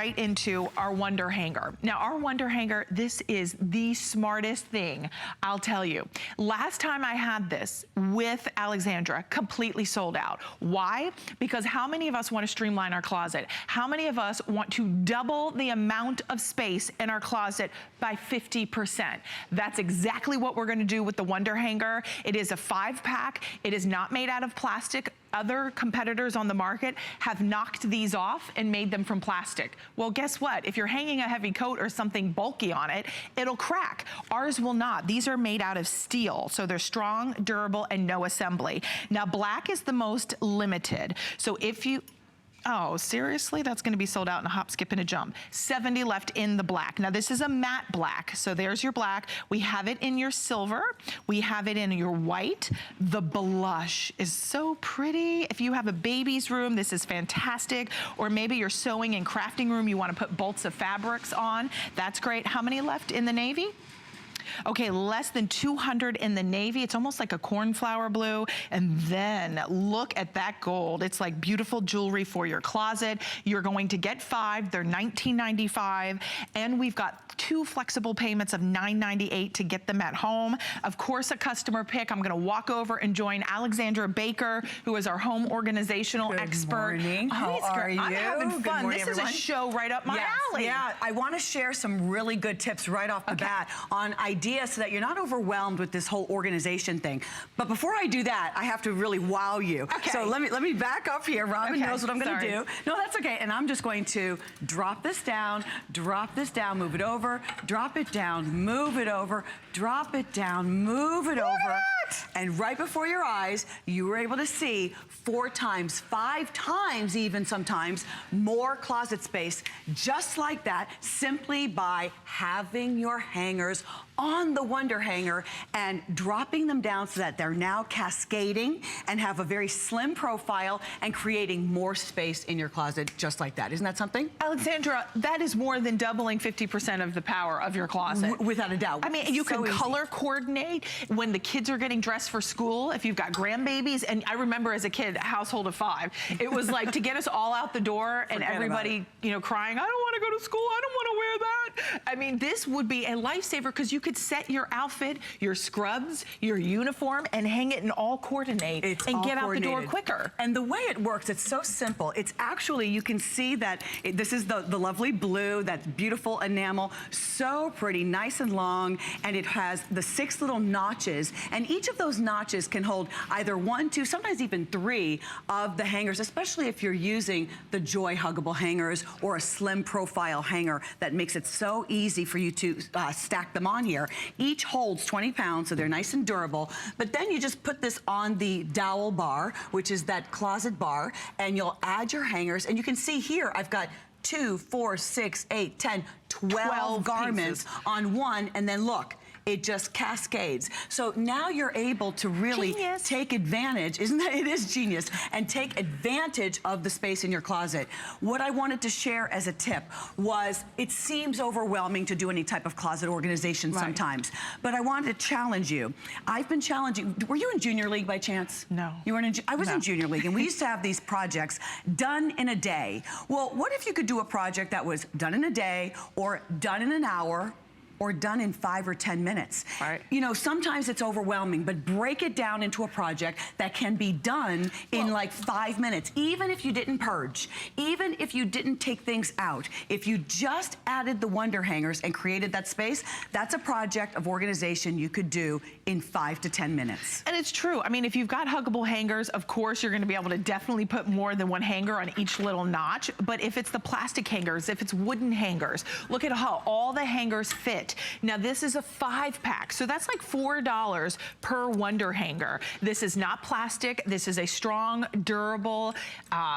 right into our Wonder Hanger. Now, our Wonder Hanger, this is the smartest thing, I'll tell you. Last time I had this with Alexandra, completely sold out. Why? Because how many of us want to streamline our closet? How many of us want to double the amount of space in our closet by 50%? That's exactly what we're going to do with the Wonder Hanger. It is a 5-pack. It is not made out of plastic. Other competitors on the market have knocked these off and made them from plastic. Well, guess what? If you're hanging a heavy coat or something bulky on it, it'll crack. Ours will not. These are made out of steel, so they're strong, durable, and no assembly. Now, black is the most limited. So if you... Oh, seriously? That's gonna be sold out in a hop, skip, and a jump. 70 left in the black. Now this is a matte black, so there's your black. We have it in your silver. We have it in your white. The blush is so pretty. If you have a baby's room, this is fantastic. Or maybe your sewing and crafting room, you wanna put bolts of fabrics on. That's great. How many left in the navy? Okay, less than 200 in the navy. It's almost like a cornflower blue. And then look at that gold. It's like beautiful jewelry for your closet. You're going to get 5. They're $19.95. And we've got 2 flexible payments of $9.98 to get them at home. Of course, a customer pick. I'm gonna walk over and join Alexandra Baker, who is our home organizational expert. Good morning. How are you? I'm having fun. Good morning, this everyone. is a show right up my alley. Yeah, I want to share some really good tips right off the bat on ideas so that you're not overwhelmed with this whole organization thing. But before I do that, I have to really wow you. Okay. So let me back up here. Robin knows what I'm going to do. No, that's okay. And I'm just going to drop this down, move it over, drop it down, move it over, drop it down, move it over. And right before your eyes, you were able to see 4 times, 5 times even sometimes, more closet space, just like that, simply by having your hangers on the Wonder Hanger and dropping them down so that they're now cascading and have a very slim profile and creating more space in your closet just like that. Isn't that something? Alexandra, that is more than doubling 50% of the power of your closet. Without a doubt. I mean, you can color coordinate when the kids are getting dressed for school, if you've got grandbabies. And I remember as a kid, a household of 5, it was like to get us all out the door and everybody, you know, crying, I don't want to go to school, I don't want to wear that. I mean, this would be a lifesaver because you could set your outfit, your scrubs, your uniform, and hang it and all coordinate and get out the door quicker. And the way it works, it's so simple. It's actually, you can see that this is the lovely blue, that beautiful enamel, so pretty, nice and long, and it has the 6 little notches, and each of those notches can hold either 1, 2, sometimes even 3 of the hangers, especially if you're using the Joy Huggable hangers or a slim profile hanger that makes it so easy for you to stack them on here. Each holds 20 pounds, so they're nice and durable. But then you just put this on the dowel bar, which is that closet bar, and you'll add your hangers. And you can see here, I've got 2, 4, 6, 8, 10, 12 garments on one, and then look, it just cascades. So now you're able to really take advantage, isn't that, it is genius, and take advantage of the space in your closet. What I wanted to share as a tip was, it seems overwhelming to do any type of closet organization sometimes, but I wanted to challenge you. I've been challenging, were you in junior league by chance? No. You weren't in, I was in junior league, and we used to have these projects done in a day. Well, what if you could do a project that was done in a day, or done in an hour, or done in 5 or 10 minutes. You know, sometimes it's overwhelming, but break it down into a project that can be done in like 5 minutes, even if you didn't purge, even if you didn't take things out. If you just added the Wonder Hangers and created that space, that's a project of organization you could do in 5 to 10 minutes. And it's true. I mean, if you've got huggable hangers, of course, you're gonna be able to definitely put more than 1 hanger on each little notch. But if it's the plastic hangers, if it's wooden hangers, look at how all the hangers fit. Now this is a 5-pack, so that's like $4 per Wonder Hanger. This is not plastic. This is a strong, durable,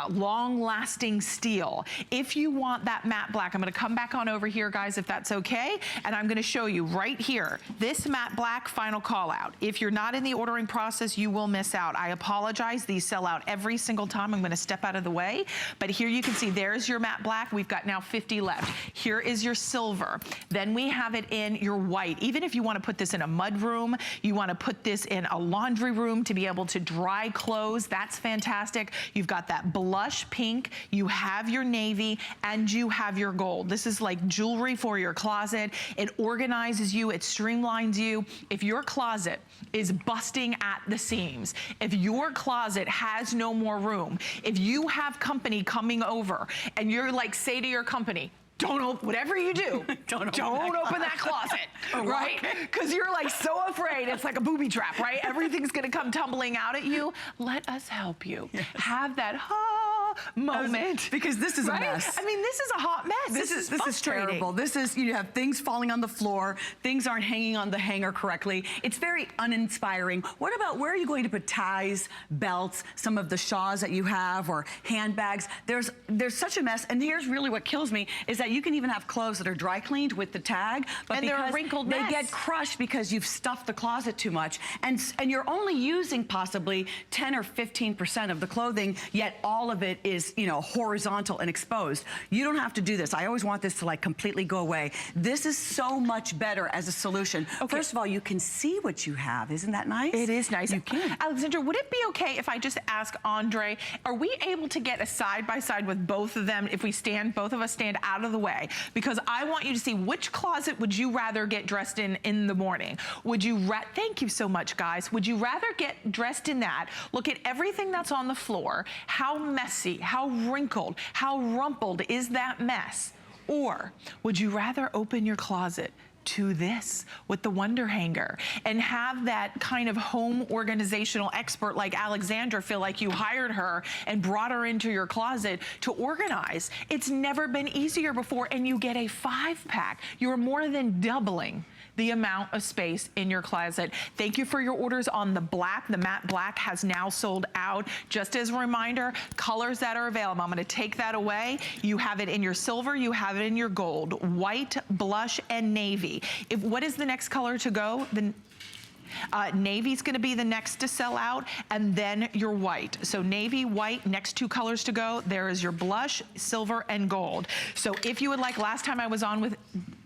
long-lasting steel. If you want that matte black, I'm gonna come back on over here, guys, if that's okay, and I'm gonna show you right here, this matte black final call out. If you're not in the ordering process, you will miss out. I apologize, these sell out every single time. I'm gonna step out of the way, but here you can see there's your matte black. We've got now 50 left. Here is your silver. Then we have it it in your white. Even if you want to put this in a mud room, you want to put this in a laundry room to be able to dry clothes, that's fantastic. You've got that blush pink, you have your navy, and you have your gold. This is like jewelry for your closet. It organizes you, it streamlines you. If your closet is busting at the seams, if your closet has no more room, if you have company coming over and you're like, say to your company, don't open, whatever you do, don't open that closet, right? Because you're like so afraid, it's like a booby trap, right? Everything's gonna come tumbling out at you. Let us help you. Yes. Have that moment. Because this is a mess. I mean, this is a hot mess. This is terrible. This is, you have things falling on the floor, things aren't hanging on the hanger correctly. It's very uninspiring. What about, where are you going to put ties, belts, some of the shawls that you have, or handbags? There's such a mess, and here's really what kills me, is that you can even have clothes that are dry cleaned with the tag, but and they're a wrinkled mess. They get crushed because you've stuffed the closet too much, and you're only using possibly 10 or 15% of the clothing, yet all of it is, you know, horizontal and exposed. You don't have to do this. I always want this to like completely go away. This is so much better as a solution. Okay. First of all, you can see what you have. Isn't that nice? It is nice. You can. Alexandra, would it be okay if I just ask Andre, are we able to get a side-by-side with both of them if we stand, both of us stand out of the way? Because I want you to see, which closet would you rather get dressed in the morning? Would you, thank you so much, guys. Would you rather get dressed in that? Look at everything that's on the floor. How messy, how wrinkled, how rumpled is that mess? Or would you rather open your closet to this with the Wonder Hanger and have that kind of home organizational expert like Alexandra feel like you hired her and brought her into your closet to organize? It's never been easier before, and you get a 5-pack. You're more than doubling the amount of space in your closet. Thank you for your orders on the black. The matte black has now sold out. Just as a reminder, colors that are available. I'm gonna take that away. You have it in your silver, you have it in your gold, white, blush, and navy. What is the next color to go? Navy's gonna be the next to sell out, and then your white. So navy, white, next 2 colors to go. There is your blush, silver, and gold. So if you would like, last time I was on with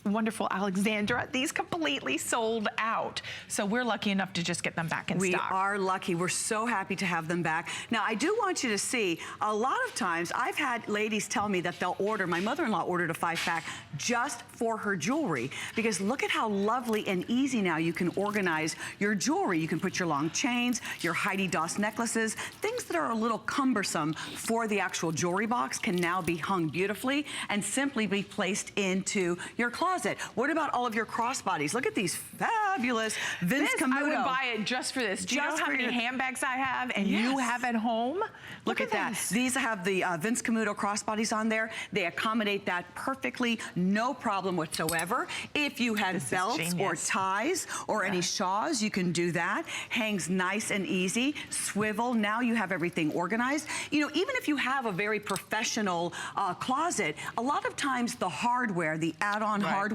wonderful Alexandra, these completely sold out. So we're lucky enough to just get them back in stock. We are lucky. We're so happy to have them back. Now, I do want you to see, a lot of times I've had ladies tell me that they'll order, my mother-in-law ordered a 5-pack just for her jewelry, because look at how lovely and easy now you can organize your jewelry. You can put your long chains, your Heidi Doss necklaces, things that are a little cumbersome for the actual jewelry box can now be hung beautifully and simply be placed into your closet. What about all of your crossbodies? Look at these fabulous Vince Camuto. I would buy it just for this. Do you know how many handbags I have and you have at home? Look at that. These have the Vince Camuto crossbodies on there. They accommodate that perfectly, no problem whatsoever. If you had belts or ties or any shawls, you can do that. Hangs nice and easy. Swivel. Now you have everything organized. You know, even if you have a very professional closet, a lot of times the hardware, the add-on hardware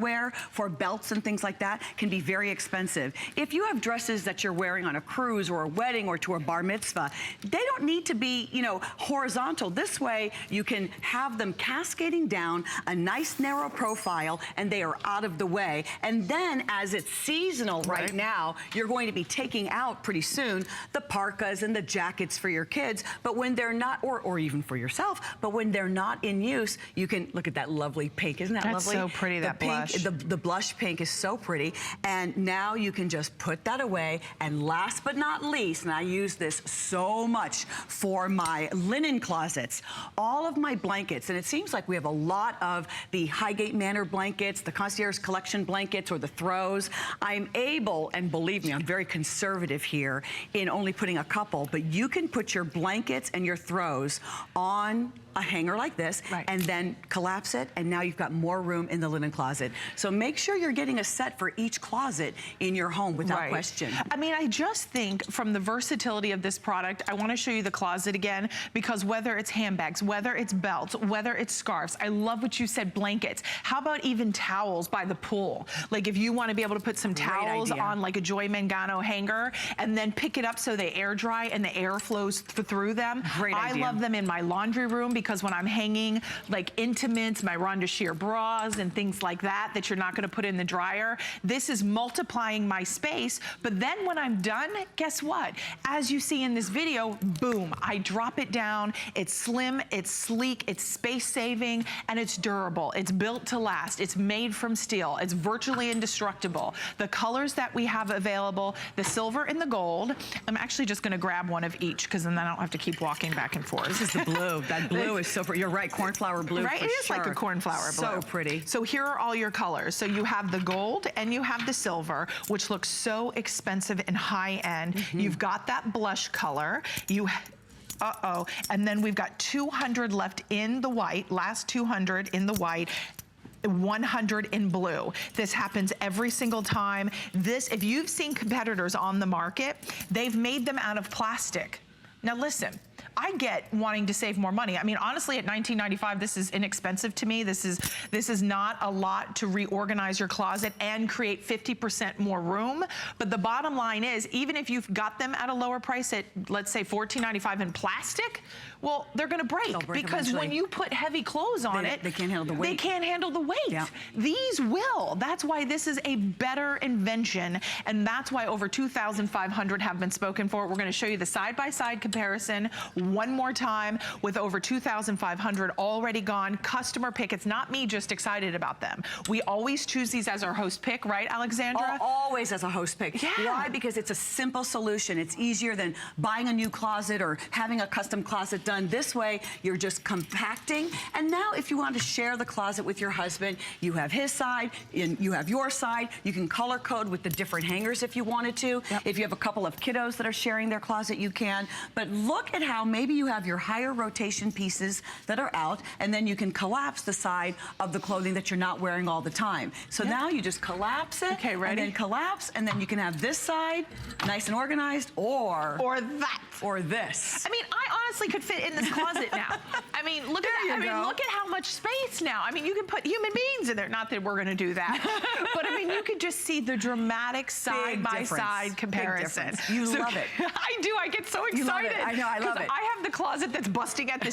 for belts and things like that can be very expensive. If you have dresses that you're wearing on a cruise or a wedding or to a bar mitzvah, they don't need to be, you know, horizontal. This way you can have them cascading down, a nice narrow profile, and they are out of the way. And then as it's seasonal right now, you're going to be taking out pretty soon the parkas and the jackets for your kids, but when they're not, or even for yourself, but when they're not in use, you can, look at that lovely pink. Isn't that lovely? That's so pretty, that blush. The blush pink is so pretty, and now you can just put that away. And last but not least, and I use this so much for my linen closets, all of my blankets, and it seems like we have a lot of the Highgate Manor blankets, the Concierge Collection blankets, or the throws. I'm able, and believe me, I'm very conservative here in only putting a couple, but you can put your blankets and your throws on a hanger like this, and then collapse it, and now you've got more room in the linen closet. So make sure you're getting a set for each closet in your home without question. I mean, I just think from the versatility of this product, I want to show you the closet again, because whether it's handbags, whether it's belts, whether it's scarves, I love what you said, blankets. How about even towels by the pool? Like if you want to be able to put some towels on like a Joy Mangano hanger and then pick it up so they air dry and the air flows through them. I love them in my laundry room because when I'm hanging like intimates, my Ronda Sheer bras and things like that, that you're not gonna put in the dryer, this is multiplying my space. But then when I'm done, guess what? As you see in this video, boom, I drop it down. It's slim, it's sleek, it's space saving, and it's durable. It's built to last. It's made from steel. It's virtually indestructible. The colors that we have available, the silver and the gold. I'm actually just gonna grab one of each because then I don't have to keep walking back and forth. This is the blue. That blue is so pretty. You're right, cornflower blue. Right, for it is sure. like a cornflower blue. So pretty. So here are all your colors. So you have the gold and you have the silver, which looks so expensive and high end. You've got that blush color. And then we've got 200 left in the white, last 200 in the white. 100 in blue. This happens every single time. This, if you've seen competitors on the market, they've made them out of plastic. Now listen, I get wanting to save more money. I mean, honestly, at $19.95, this is inexpensive to me. This is not a lot to reorganize your closet and create 50% more room. But the bottom line is, even if you've got them at a lower price at, let's say, $14.95 in plastic, well, they're gonna break because eventually. when you put heavy clothes on they can't handle the weight. They can't handle the weight. Yeah. These will. That's why this is a better invention, and that's why over 2,500 have been spoken for. We're gonna show you the side-by-side comparison one more time with over 2,500 already gone. Customer pick. It's not me just excited about them. We always choose these as our host pick, right, Alexandra? Always as a host pick. Yeah. Why? Because it's a simple solution. It's easier than buying a new closet or having a custom closet done. This way, you're just compacting. And now if you want to share the closet with your husband, you have his side, and you have your side. You can color code with the different hangers if you wanted to. Yep. If you have a couple of kiddos that are sharing their closet, you can. But look at how maybe you have your higher rotation pieces that are out, and then you can collapse the side of the clothing that you're not wearing all the time. So now you just collapse it, Okay, ready? and then collapse, and then you can have this side nice and organized, or that. or this. I mean, I honestly could fit in this closet now. I mean, look at that. I mean, look at how much space now. I mean, you can put human beings in there. Not that we're going to do that. But I mean, you could just see the dramatic side-by-side comparison. You love it. I do. I get so excited. You love it. I know. I love it. I have the closet that's busting at the